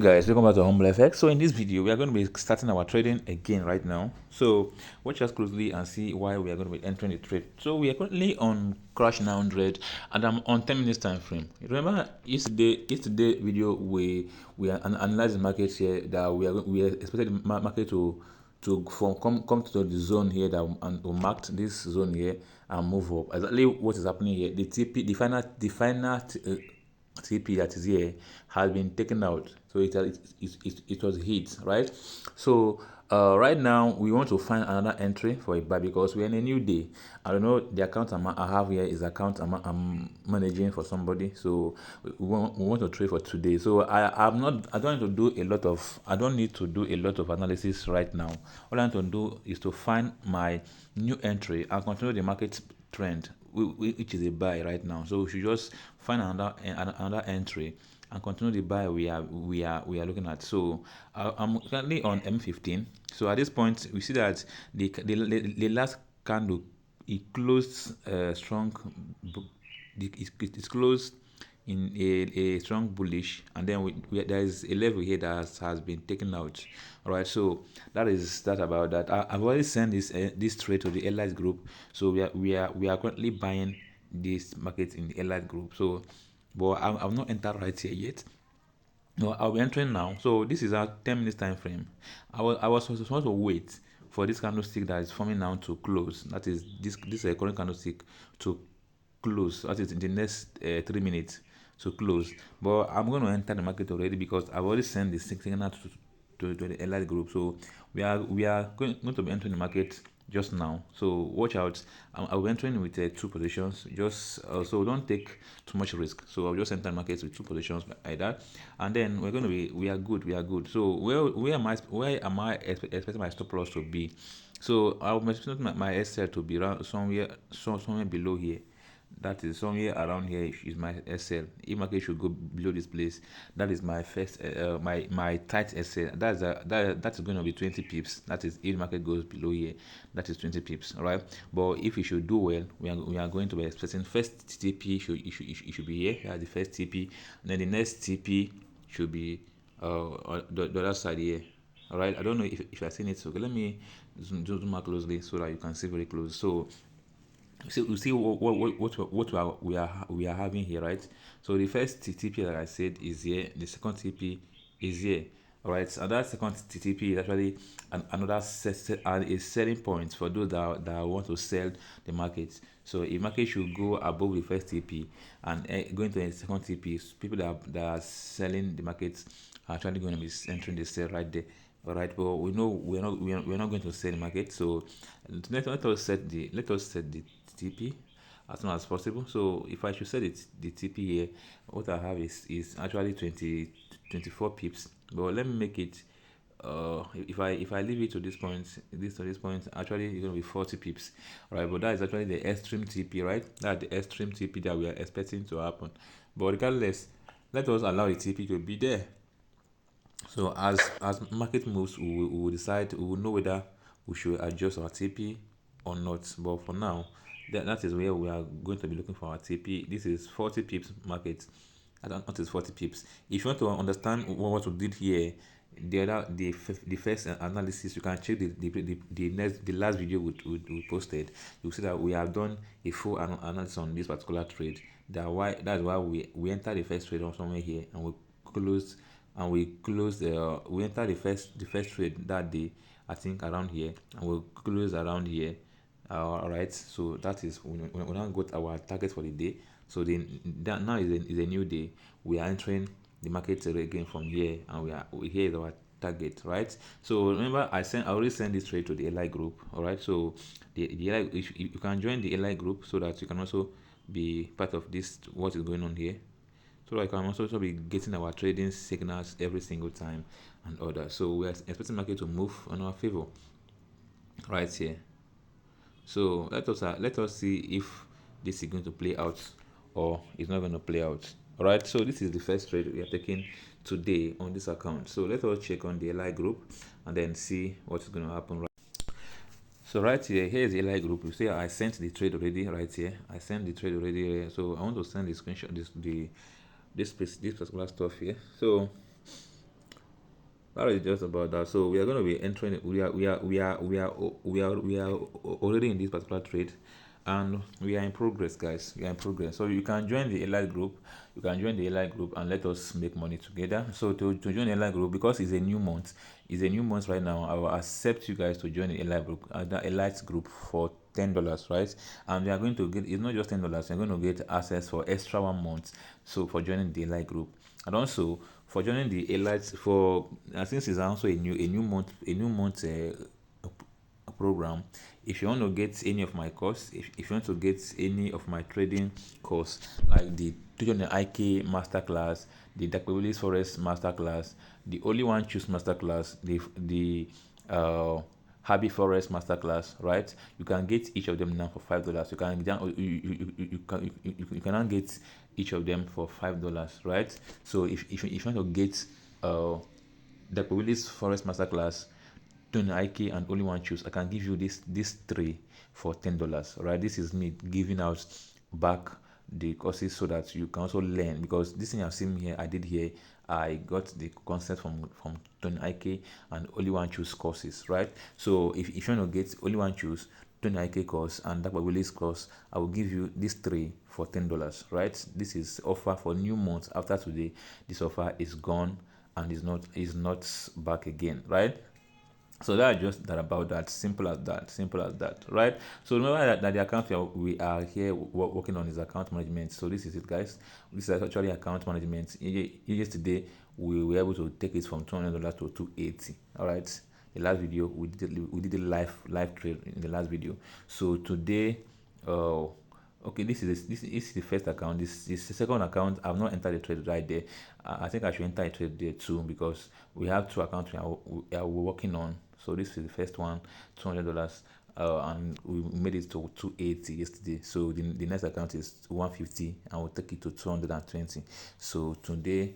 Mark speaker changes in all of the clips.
Speaker 1: Guys, welcome back to Humble FX. So in this video we are going to be starting our trading again right now. So watch us closely and see why we are going to be entering the trade. So we are currently on crash 900 and I'm on 10 minutes time frame. Remember yesterday video we are analyzing the market here, that we are expected the market to come to the zone here that and we marked this zone here and move up. Exactly what is happening here. The TP, the final TP that is here has been taken out, so it was hit, right? So right now we want to find another entry for a buy because we're in a new day. I don't know, the account I have here is account I'm managing for somebody, so we want to trade for today. So I don't need to do a lot of analysis right now. All I need to do is to find my new entry and continue the market trend, which is a buy right now. So we should just find another entry and continue the buy we are looking at. So I'm currently on M15. So at this point we see that the last candle, it closed strong. It's closed in a strong bullish, and then there is a level here that has been taken out. All right, so that about that. I've already sent this trade to the allies group, so we are currently buying this market in the allies group. So but I've not entered right here yet. No, I'll be entering now. So this is our 10 minutes time frame. I was supposed to wait for this candlestick that is forming now to close. That is this current candlestick to close. That is in the next 3 minutes to close. But I'm going to enter the market already because I've already sent the signal to the allied group. So we are going to be entering the market just now. So watch out. I'll be entering with two positions. Just so don't take too much risk. So I'll just enter the market with two positions like that, and then we are good. We are good. So where am I expecting my stop loss to be? So I'm expecting my SL to be around somewhere below here. That is somewhere around here is my SL. If market should go below this place, that is my first my tight SL. That's going to be 20 pips. That is if market goes below here, that is 20 pips. All right. But if we should do well, we are going to be expecting first TP should be here. That's the first TP, and then the next TP should be on the other side here. All right. I don't know if you are seeing it. So let me zoom out closely so that you can see very close. So you see what we are having here, right? So the first TTP that I said is here, the second TP is here. All right, so that second TTP is actually another a selling point for those that want to sell the market. So if market should go above the first TP and going to the second TP, people that are selling the market are actually going to be entering the sale right there. All right, but we know we're not going to sell the market. So let us set the TP as soon as possible. So if I should set the TP here, what I have is actually 24 pips. But let me make it if I leave it to this point, actually it's going to be 40 pips. All right, but that is actually the extreme TP, right? That's the extreme TP that we are expecting to happen. But regardless, let us allow the TP to be there. So as market moves, we will decide. We will know whether we should adjust our TP or not. But for now, that is where we are going to be looking for our TP. This is 40 pips market. I don't know, is 40 pips. If you want to understand what we did here, the first analysis, you can check the last video we posted. You'll see that we have done a full analysis on this particular trade. That's why we entered the first trade on somewhere here and we entered the first trade that day, I think around here, and we closed around here. All right, so that is we now got our target for the day. So that now is a new day. We are entering the market again from here, and here is our target, right? So remember, I already sent this trade to the LI group. All right, so the LI, if you can join the LI group so that you can also be part of this what is going on here, so I can also be getting our trading signals every single time and order. So we are expecting market to move on our favor right here. So let us see if this is going to play out or it's not going to play out. All right, so this is the first trade we are taking today on this account. So let us check on the LI group and then see what is going to happen. So right here is the LI group. You see I sent the trade already right here. I sent the trade already here. So I want to send the screenshot this particular stuff here. So that is just about that. So we are going to be entering. We are already in this particular trade, and we are in progress, guys. We are in progress. So you can join the Elite group. You can join the Elite group and let us make money together. So to join the Elite group, because it's a new month, right now. I will accept you guys to join the Elite group for $10, right? And we are going to get, it's not just $10, you're going to get access for extra 1 month. So for joining the Elite group, and also for joining the Elite, for since it's also a program. If you want to get any of my course, if you want to get any of my trading course, like the 200 IK masterclass, the Dakwelis Forest masterclass, the only one choose masterclass, Happy Forest masterclass, right? You can get each of them now for $5. You cannot get each of them for $5, right? So if you want to get the Willis Forest Masterclass, Tony Ike, and only one choose, I can give you this three for $10. Right? This is me giving out back the courses so that you can also learn, because this thing I've seen here, I did here, I got the concept from Tony Ike and only one choose courses, right? So if you want to get only one choose, Tony Ike course and Dr. Willis course, I will give you these three for $10, right? This is offer for new months. After today, this offer is gone and is not back again, right? So that's just that about that. Simple as that. Simple as that, right? So remember that the account we are here working on is account management. So this is it, guys. This is actually account management. Yesterday we were able to take it from $200 to 280. All right. The last video we did a live trade in the last video. So today, okay, this is the first account. This is the second account. I've not entered the trade right there. I think I should enter a trade there too, because we have two accounts we are working on. So this is the first one, $200, and we made it to 280 yesterday. So the next account is 150, and we'll take it to 220. So today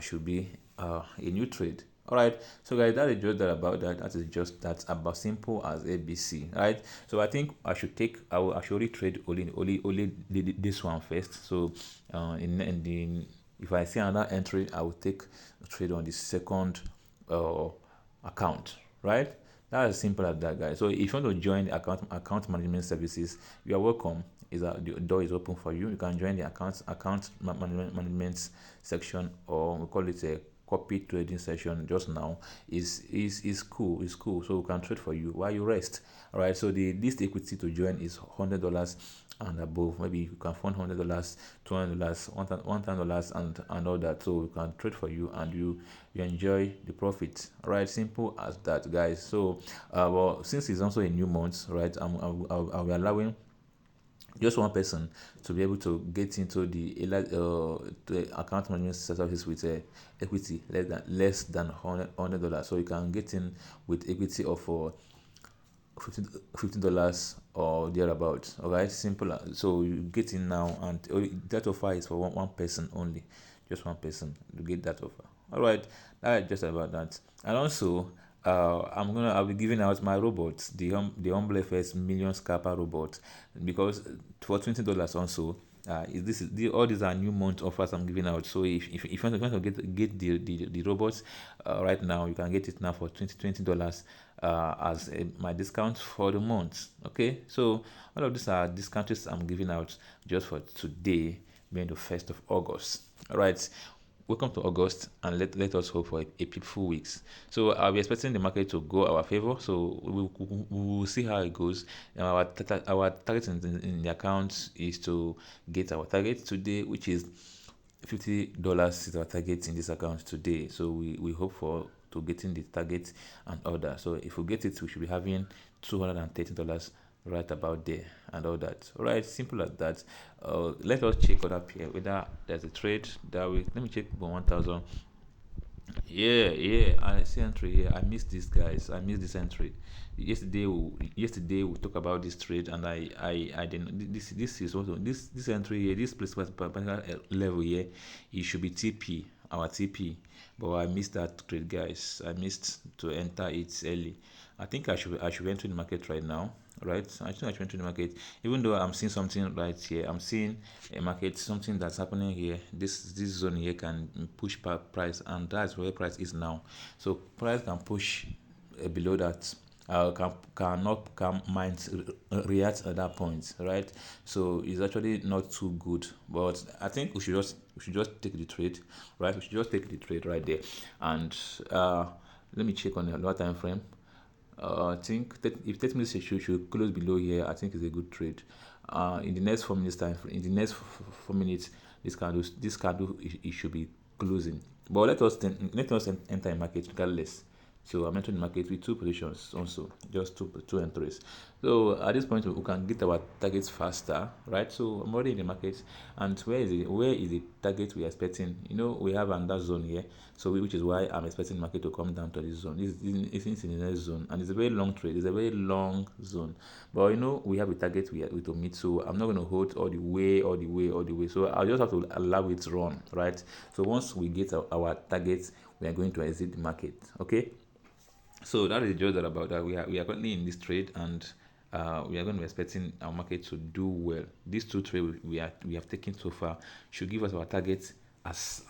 Speaker 1: should be a new trade. All right, so guys, that is just that about that. That is just that about simple as ABC, right? So I think I should only trade only this one first. So if I see another entry, I will take a trade on the second account, right? That's as simple as that, guys. So if you want to join the account management services, you are welcome. The door is open for you. You can join the management section, or we call it a copy trading session just now. Is cool. It's cool. So we can trade for you while you rest. All right. So the least equity to join is $100 and above. Maybe you can fund $100, $200, $1,000, and all that. So we can trade for you, and you enjoy the profit. All right, simple as that, guys. So well, since it's also a new month, right, I'll be allowing just one person to be able to get into the account management service with equity less than $100. So you can get in with equity of $15 or thereabouts. All right, simple. So you get in now, and that offer is for one person only, just one person to get that offer. All right, that's just about that. And also, I'll be giving out my robots, the Humble FS Million Scalper robot, because for $20 also. All these are new month offers I'm giving out. So if you want to get the robots right now, you can get it now for $20 as my discount for the month. Okay, so all of these are discounts I'm giving out just for today, being the 1st of August. All right, welcome to August, and let us hope for a peaceful weeks. So I'll be expecting the market to go our favor. So we will see how it goes. Our target in the account is to get our target today, which is $50 is our target in this account today. So we hope for to getting the target and all that. So if we get it, we should be having $230 right about there and all that. All right, simple as that. Let us check other pair whether there's a trade that we. Let me check for 1,000. Yeah, I see entry here. I missed this, guys. I missed this entry. Yesterday we talked about this trade, and I didn't. This is also this entry here. This particular level here, it should be TP. our TP, but I missed that trade, guys. I missed to enter it early. I think I should enter the market right now, right? I think I should enter the market, even though I'm seeing something right here. I'm seeing a market, something that's happening here. This zone here can push price, and that's where price is now. So price can push below that. Can minds react at that point, right? So it's actually not too good, but I think we should just take the trade, right? We should just take the trade right there, and let me check on the lower time frame. I think that if 30 minutes should close below here, I think it's a good trade. In the next 4 minutes time, in the next 4 minutes, this candle it should be closing. But let us enter a market regardless. So I'm entering the market with two positions also, just two entries. So at this point we can get our targets faster, right? So I'm already in the market, and where is the target we are expecting? We have another zone here, so which is why I'm expecting the market to come down to this zone. It's in the next zone, and it's a very long trade. It's a very long zone, but we have a target we to meet. So I'm not going to hold all the way, all the way, all the way. So I'll just have to allow it to run, right? So once we get our targets, we are going to exit the market. Okay. So that is just that about that. We are currently in this trade, and we are going to be expecting our market to do well. These two trades we have taken so far should give us our targets as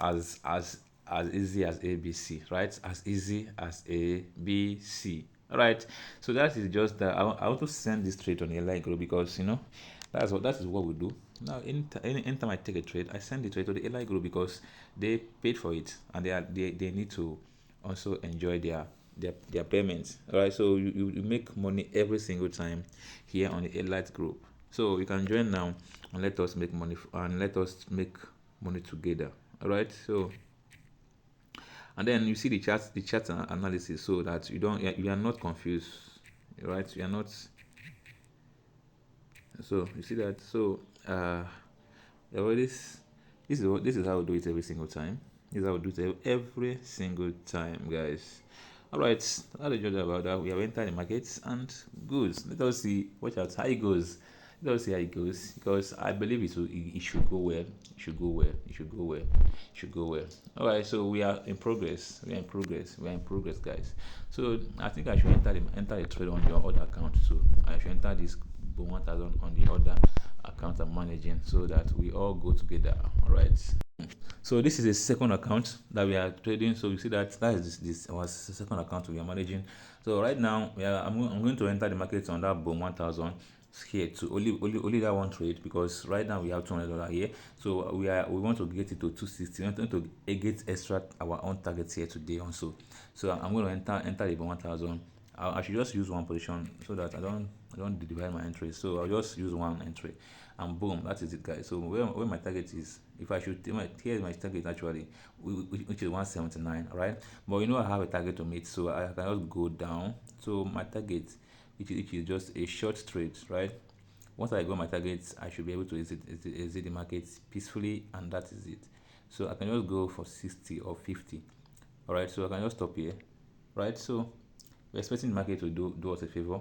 Speaker 1: easy as ABC, right? As easy as ABC. All right. So that is just that. I want to send this trade on a line group, because that is what we do. Now, anytime I take a trade, I send the trade to the LI group, because they paid for it, and they need to also enjoy their payments. All right, so you make money every single time here on the Elite group. So you can join now, and let us make money, and let us make money together. All right, so and then you see the chart analysis, so that you are not confused. Right, you are not. So you see that. So this is how we do it every single time. This is how we do it every single time, guys. All right, how do you judge about that? We have entered the markets, and good. Let us see. Watch out how it goes. Let us see how it goes, because I believe it should go well. It should go well. It should go well. It should go well. All right, so we are in progress. We are in progress. We are in progress, guys. So I think I should enter a trade on your other account. So I should enter this 1,000 on the other account I'm managing, so that we all go together. All right. So this is a second account that we are trading. So you see that is this our second account we are managing. So right now I'm going to enter the market on that boom 1,000 here to only that one trade, because right now we have $200 here. So we want to get it to 260. We want to get extra our own targets here today also. So I'm going to enter the boom 1,000. I should just use one position, so that I don't divide my entries. So I'll just use one entry, and boom, that is it, guys. So where my target is, if I should here's my target actually, which is 179, right? But I have a target to meet, so I can just go down. So my target, which is just a short trade, right? Once I go my targets, I should be able to exit the market peacefully, and that is it. So I can just go for 60 or 50. All right, so I can just stop here, right? So we're expecting the market to do us a favor.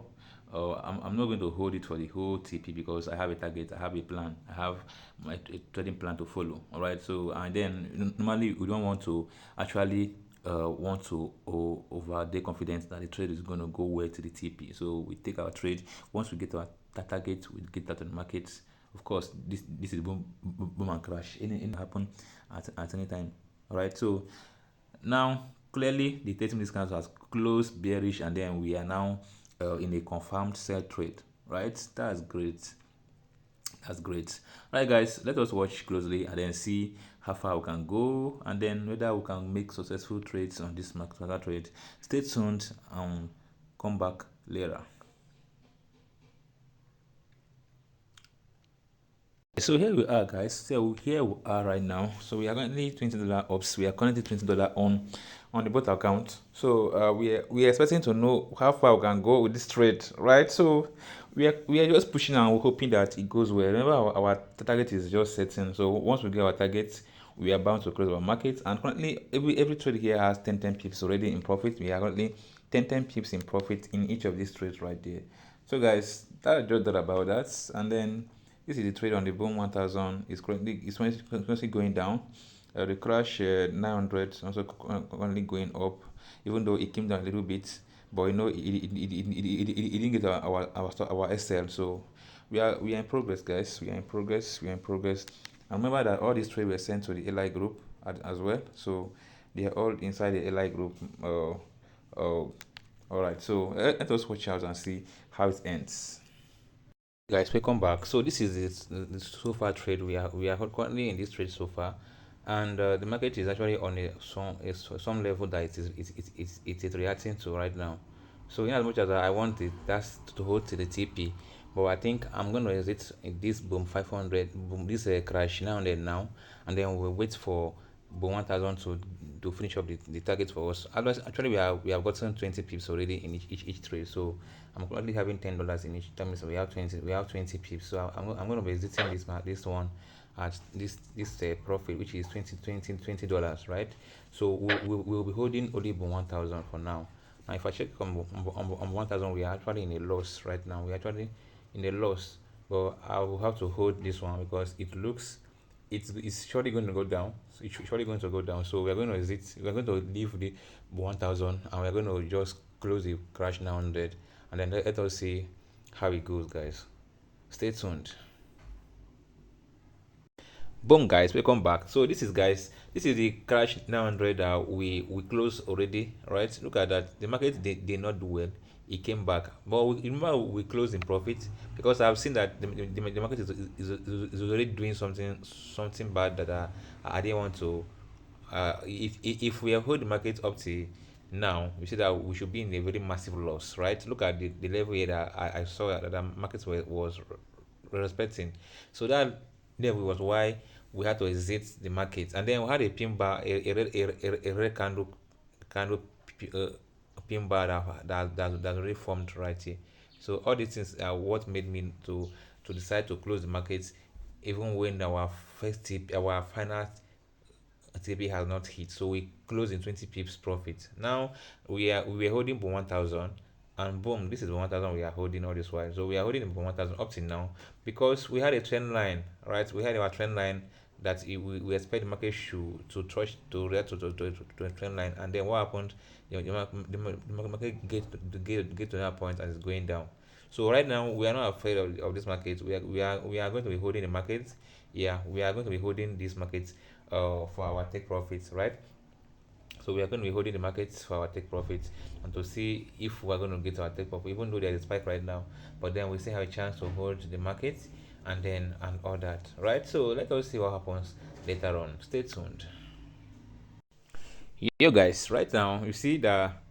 Speaker 1: I'm not going to hold it for the whole TP, because I have a target, I have a plan, I have my trading plan to follow. All right, so and then normally we don't want to actually want to over the confidence that the trade is going to go well to the TP. So we take our trade. Once we get our target, we get that on the market. Of course, this is boom and crash. Anything happen at any time. All right, so now, clearly, the 30 minutes candle has closed bearish, and then we are now in a confirmed sell trade, right? That's great. That's great. All right, guys, let us watch closely and then see how far we can go, and then whether we can make successful trades on this market trade. Stay tuned and come back later. So here we are, guys. So here we are right now. So we are currently $20 ups. We are currently $20 on the bot account. So we are expecting to know how far we can go with this trade, right? So we are just pushing and we're hoping that it goes well. Remember, our target is just setting. So once we get our target, we are bound to close our market. And currently, every trade here has 10 pips already in profit. We are currently 10 pips in profit in each of these trades right there. So guys, that's just that about that. And then this is the trade on the boom 1,000. It's currently going down. The crash 900 also currently going up, even though it came down a little bit. But it didn't get our SL. So we are in progress, guys. We are in progress. We are in progress. And remember that all these trades were sent to the LI group as well. So they are all inside the LI group. All right. So let us watch out and see how it ends. Guys, welcome back. So this is the so far trade. We are currently in this trade so far, and the market is actually on some level that it is reacting to right now. So in as much as I want it, that's to hold to the TP, but I think I'm going to exit in this boom 500, boom this crash now and then now, and then we'll wait for boom 1000 to finish up the target for us. Otherwise, actually we have gotten 20 pips already in each trade. So I'm currently having $10 in each. That means we have 20 pips. So I'm going to be exiting this one at this profit, which is $20, right? So we'll be holding only 1000 for now. Now if I check on 1000, we are actually in a loss right now. We're actually in a loss, but I will have to hold this one because it looks it's surely going to go down. So it's surely going to go down. So we're going to exit. We're going to leave the 1000, and we're going to just close the crash now 100, and then let us see how it goes, guys. Stay tuned. Boom, guys, welcome back. So this is, guys, this is the crash 900 that we closed already, right? Look at that. The market did not do well. It came back, but remember we closed in profit because I've seen that the market is already doing something bad that I didn't want to. If we have hold the market up to now, we see that we should be in a very massive loss, right? Look at the level here that I saw that the market was respecting. So that level was why we had to exit the market, and then we had a pin bar, a red candle uh, pin bar that already formed right here. So all these things are what made me to decide to close the market, even when our our final TP has not hit. So we close in 20 pips profit. Now we were holding for 1000, and boom, this is 1000 we are holding all this while. So we are holding for 1000 up till now because we had a trend line, right? We had our trend line that we expect the market should to touch to react to a trend line, and then what happened? The market get to that point and it's going down. So right now we are not afraid of this market. We are going to be holding the market. Yeah, we are going to be holding this market for our take profits, right? So we are going to be holding the markets for our take profits and to see if we are going to get our take profit, even though there is a spike right now. But then we still have a chance to hold the market and all that, right? So let us see what happens later on. Stay tuned. Yo, guys, right now you see that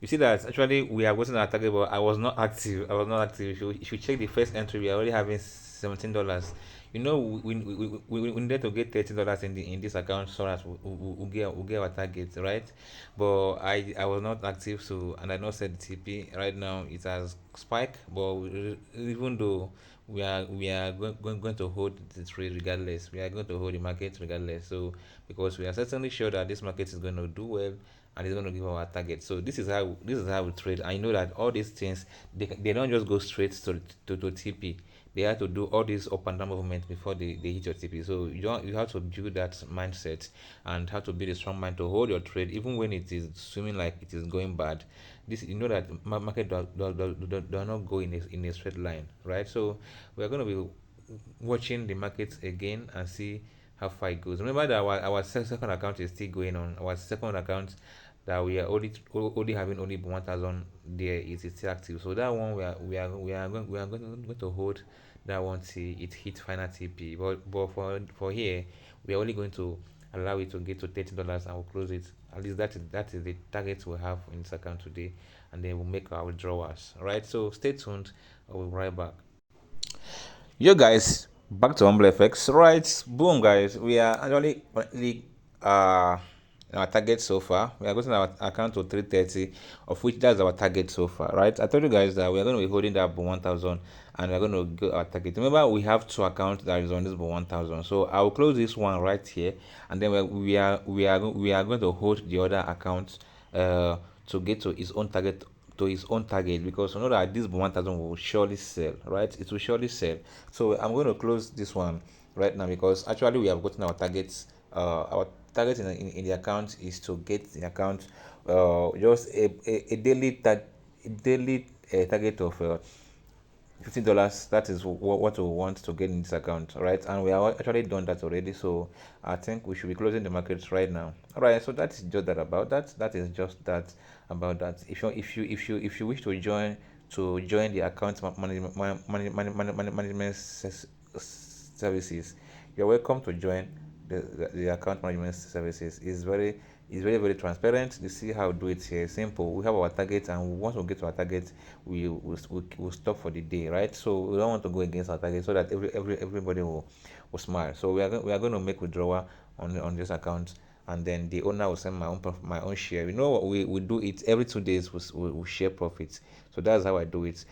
Speaker 1: actually we are wasn't our target, but I was not active. I was not active. If you check the first entry, we are already having $17. We need to get $13 in this account so that we get our target, right? But I was not active, so and I not set the TP. Right now it has spike, but even though we are going to hold the trade regardless, we are going to hold the market regardless. So because we are certainly sure that this market is going to do well and it's going to give our target. So this is how we trade. I know that all these things they don't just go straight to TP. They have to do all these up and down movement before they hit your TP. So you have to build that mindset and have to build a strong mind to hold your trade even when it is swimming like it is going bad. This you know that market do not go in a straight line, right? So we are going to be watching the markets again and see how far it goes. Remember that our second account is still going on. Our second account that we are only having only 1000 there is still active. So that one we are going to hold that one till it hit final TP. But for here we are only going to allow it to get to $13 and we'll close it. At least that is the target we have in this account today, and then we'll make our withdrawals. All right. So stay tuned. I will be right back. Yo, guys, back to Humble FX. Right, boom, guys. We are actually currently our target so far. We are going to our account to 330, of which that's our target so far. Right, I told you guys that we are going to be holding that 1000, and we're going to go our target. Remember, we have two accounts that is on this 1000. So I will close this one right here, and then we are going to hold the other account to get to its own target because you know that this 1000 will surely sell, right? It will surely sell. So I'm going to close this one right now because actually we have gotten our targets, our target in the account is to get the account just a daily target of $50. That is what we want to get in this account, all right? And we are actually done that already, so I think we should be closing the markets right now. All right, so that is just that about that. That is just that about that. If you wish to join the account management services, you're welcome to join the account management services. Is very transparent. You see how we do it here. Simple. We have our target, and once we get to our target, we stop for the day, right? So we don't want to go against our target, so that everybody will smile. So we are going to make withdrawal on this account, and then the owner will send my own share. You know what, we do it every 2 days. We share profits. So that's how I do it.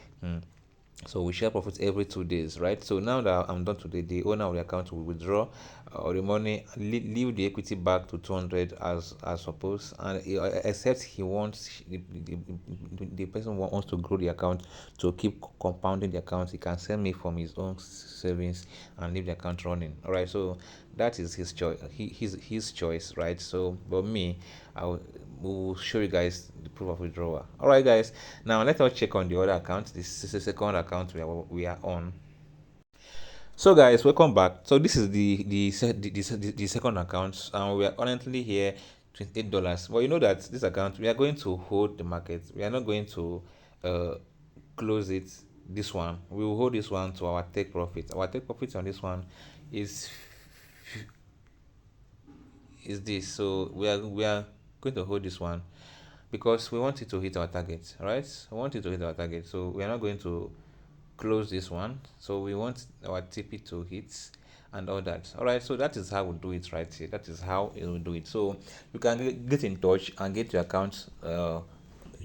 Speaker 1: So we share profits every 2 days, right? So now that I'm done today, the owner of the account will withdraw the money, leave the equity back to 200 as supposed, and except he wants the person wants to grow the account to keep compounding the account, he can send me from his own savings and leave the account running. All right, so that is his choice. His choice, right? So, but me, will show you guys the proof of withdrawal. All right, guys. Now let us check on the other account. This is the second account we are on. So guys, welcome back. So this is the second account, and we are currently here $28. Well, you know that this account we are going to hold the market. We are not going to uh, close it. This one we will hold this one to our take profit. Our take profit on this one is this. So we are going to hold this one because we want it to hit our target, right? We want it to hit our target, so we are not going to close this one. So we want our TP to hit and all that. All right, so that is how we do it right here. That is how it will do it. So you can get in touch and get your account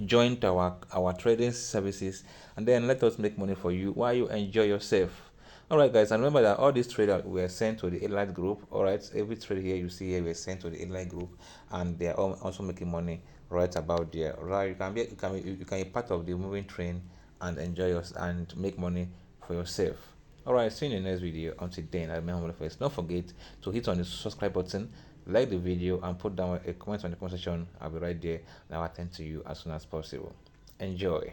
Speaker 1: join to our trading services, and then let us make money for you while you enjoy yourself. All right, guys, and remember that all these trades were sent to the Elite group. All right, every trade here you see here were sent to the Elite group, and they are also making money right about there. Right, you can be part of the moving train and enjoy yours and make money for yourself. All right, see you in the next video. Until then, I'm Mohammed First. Don't forget to hit on the subscribe button, like the video, and put down a comment on the comment section. I'll be right there and I'll attend to you as soon as possible. Enjoy.